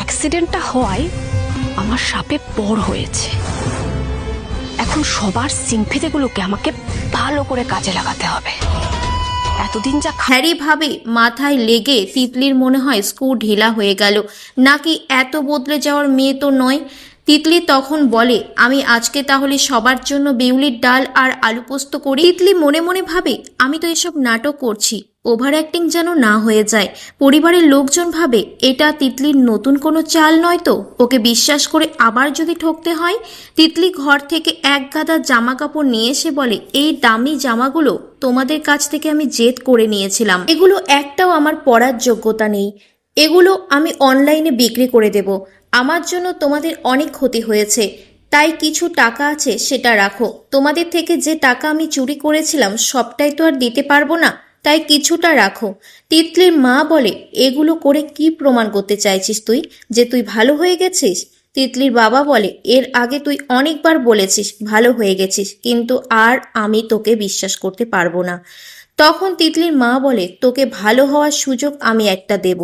অ্যাক্সিডেন্টটা হওয়ায় আমার সাপে বড় হয়েছে। এখন সবার সিম্পিতিগুলোকে আমাকে ভালো করে কাজে লাগাতে হবে। এতদিন যা হ্যারি ভাবে মাথায় লেগে তিতলির মনে হয় স্ক্রু ঢিলা হয়ে গেল, নাকি এত বদলে যাওয়ার মেয়ে তো নয়। তিতলি তখন বলে, আমি আজকে তাহলে সবার জন্য বিউলির ডাল আর আলু পোস্ত করি। তিতলি মনে মনে ভাবে, আমি তো এসব নাটক করছি, ওভার অ্যাক্টিং যেন না হয়ে যায়। পরিবারের লোকজন ভাবে এটা তিতলির নতুন কোনো চাল নয় তো, ওকে বিশ্বাস করে আবার যদি ঠকতে হয়। তিতলি ঘর থেকে এক গাদা জামা কাপড় নিয়ে এসে বলে, এই দামি জামাগুলো তোমাদের কাছ থেকে আমি জেদ করে নিয়েছিলাম, এগুলো একটাও আমার পরার যোগ্যতা নেই, এগুলো আমি অনলাইনে বিক্রি করে দেব। আমার জন্য তোমাদের অনেক ক্ষতি হয়েছে, তাই কিছু টাকা আছে সেটা রাখো। তোমাদের থেকে যে টাকা আমি চুরি করেছিলাম সবটাই তো আর দিতে পারবো না, তাই কিছুটা রাখো। তিতলির মা বলে, এগুলো করে কি প্রমাণ করতে চাইছিস তুই, যে তুই ভালো হয়ে গেছিস? তিতলির বাবা বলে, এর আগে তুই অনেকবার বলেছিস ভালো হয়ে গেছিস, কিন্তু আর আমি তোকে বিশ্বাস করতে পারবো না। তখন তিতলির মা বলে, তোকে ভালো হওয়ার সুযোগ আমি একটা দেব।